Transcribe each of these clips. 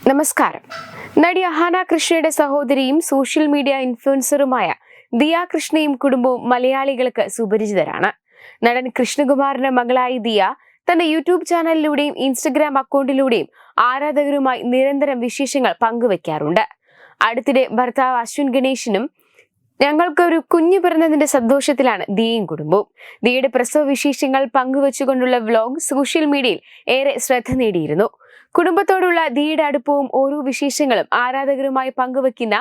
നമസ്കാരം. നടി അഹാന കൃഷ്ണയുടെ സഹോദരിയും സോഷ്യൽ മീഡിയ ഇൻഫ്ലുവൻസറുമായ ദിയ കൃഷ്ണയും കുടുംബവും മലയാളികൾക്ക് സുപരിചിതരാണ്. നടൻ കൃഷ്ണകുമാറിന്റെ മകളായ ദിയ തന്റെ യൂട്യൂബ് ചാനലിലൂടെയും ഇൻസ്റ്റഗ്രാം അക്കൗണ്ടിലൂടെയും ആരാധകരുമായി നിരന്തരം വിശേഷങ്ങൾ പങ്കുവെക്കാറുണ്ട്. അടുത്തിടെ ഭർത്താവ് അശ്വിൻ ഗണേഷിനും ഞങ്ങൾക്കൊരു കുഞ്ഞു പിറന്നതിന്റെ സന്തോഷത്തിലാണ് ദിയയും കുടുംബവും. ദിയയുടെ പ്രസവ വിശേഷങ്ങൾ പങ്കുവെച്ചുകൊണ്ടുള്ള വ്ലോഗ് സോഷ്യൽ മീഡിയയിൽ ഏറെ ശ്രദ്ധ നേടിയിരുന്നു. കുടുംബത്തോടുള്ള ദിയയുടെ അടുപ്പവും ഓരോ വിശേഷങ്ങളും ആരാധകരുമായി പങ്കുവെക്കുന്ന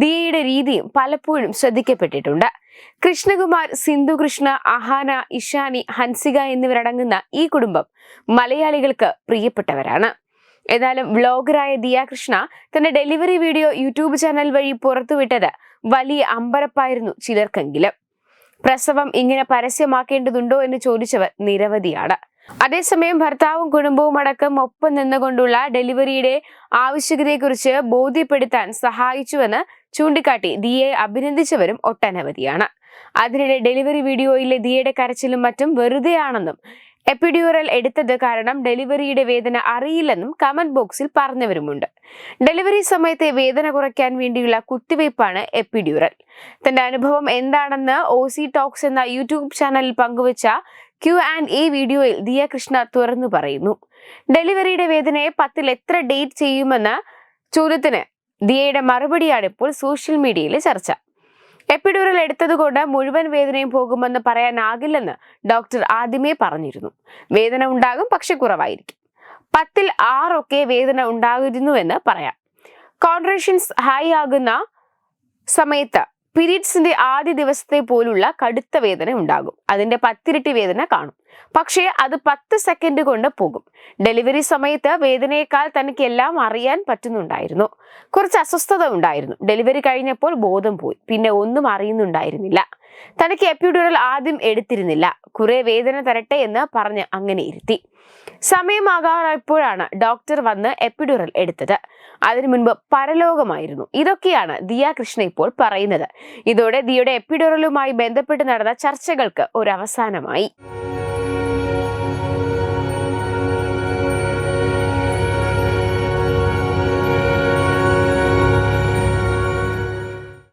ദിയയുടെ രീതിയും പലപ്പോഴും ശ്രദ്ധിക്കപ്പെട്ടിട്ടുണ്ട്. കൃഷ്ണകുമാർ, സിന്ധു കൃഷ്ണ, അഹാന, ഇഷാനി, ഹൻസിക എന്നിവരടങ്ങുന്ന ഈ കുടുംബം മലയാളികൾക്ക് പ്രിയപ്പെട്ടവരാണ്. എന്നാലും വ്ലോഗറായ ദിയ കൃഷ്ണ തന്റെ ഡെലിവറി വീഡിയോ യൂട്യൂബ് ചാനൽ വഴി പുറത്തുവിട്ടത് വലിയ അമ്പരപ്പായിരുന്നു ചിലർക്കെങ്കിലും. പ്രസവം ഇങ്ങനെ പരസ്യമാക്കേണ്ടതുണ്ടോ എന്ന് ചോദിച്ചവർ നിരവധിയാണ്. അതേസമയം ഭർത്താവും കുടുംബവും അടക്കം ഒപ്പം നിന്നുകൊണ്ടുള്ള ഡെലിവറിയുടെ ആവശ്യകതയെക്കുറിച്ച് ബോധ്യപ്പെടുത്താൻ സഹായിച്ചുവെന്ന് ചൂണ്ടിക്കാട്ടി ദിയയെ അഭിനന്ദിച്ചവരും ഒട്ടനവധിയാണ്. അതിനിടെ ഡെലിവറി വീഡിയോയിലെ ദിയയുടെ കരച്ചിലും മറ്റും വെറുതെയാണെന്നും എപ്പിഡ്യൂറൽ എടുത്തത് കാരണം ഡെലിവറിയുടെ വേദന അറിയില്ലെന്നും കമന്റ് ബോക്സിൽ പറഞ്ഞവരുമുണ്ട്. ഡെലിവറി സമയത്തെ വേദന കുറയ്ക്കാൻ വേണ്ടിയുള്ള കുത്തിവയ്പ്പാണ് എപ്പിഡ്യൂറൽ. തന്റെ അനുഭവം എന്താണെന്ന് OC ടോക്സ് എന്ന യൂട്യൂബ് ചാനലിൽ പങ്കുവച്ച Q&A വീഡിയോയിൽ ദിയ കൃഷ്ണ തുറന്നു പറയുന്നു. ഡെലിവറിയുടെ വേദനയെ 10ൽ എത്ര ഡേറ്റ് ചെയ്യുമെന്ന ചോദ്യത്തിന് ദിയയുടെ മറുപടിയാണ് ഇപ്പോൾ സോഷ്യൽ മീഡിയയിലെ ചർച്ച. എപ്പിഡ്യൂറൽ എടുത്തതുകൊണ്ട് മുഴുവൻ വേദനയും പോകുമെന്ന് പറയാനാകില്ലെന്ന് ഡോക്ടർ ആദ്യമേ പറഞ്ഞിരുന്നു. വേദന ഉണ്ടാകും, പക്ഷെ കുറവായിരിക്കും. 10ൽ 6 വേദന ഉണ്ടാകുന്നുവെന്ന് പറയാം. കോൺട്രാക്ഷൻസ് ഹൈ ആകുന്ന സമയത്ത് പീരീഡ്സിന്റെ ആദ്യ ദിവസത്തെ പോലുള്ള കടുത്ത വേദന ഉണ്ടാകും. അതിന്റെ 10 ഇരട്ടി വേദന കാണും, പക്ഷേ അത് 10 സെക്കൻഡ് കൊണ്ട് പോകും. ഡെലിവറി സമയത്ത് വേദനയേക്കാൾ തനിക്ക് എല്ലാം അറിയാൻ പറ്റുന്നുണ്ടായിരുന്നു. കുറച്ച് അസ്വസ്ഥത ഉണ്ടായിരുന്നു. ഡെലിവറി കഴിഞ്ഞപ്പോൾ ബോധം പോയി. പിന്നെ ഒന്നും അറിയുന്നുണ്ടായിരുന്നില്ല. തനിക്ക് എപ്പിഡ്യൂറൽ ആദ്യം എടുത്തിരുന്നില്ല. കുറെ വേദന തരട്ടെ എന്ന് പറഞ്ഞ് അങ്ങനെ ഇരുത്തി. സമയമാകാറായപ്പോഴാണ് ഡോക്ടർ വന്ന് എപ്പിഡ്യൂറൽ എടുത്തത്. അതിനു മുൻപ് പരലോകമായിരുന്നു. ഇതൊക്കെയാണ് ദിയ കൃഷ്ണ ഇപ്പോൾ പറയുന്നത്. ഇതോടെ ദിയയുടെ എപ്പിഡ്യൂറലുമായി ബന്ധപ്പെട്ട് നടന്ന ചർച്ചകൾക്ക് ഒരു അവസാനമായി.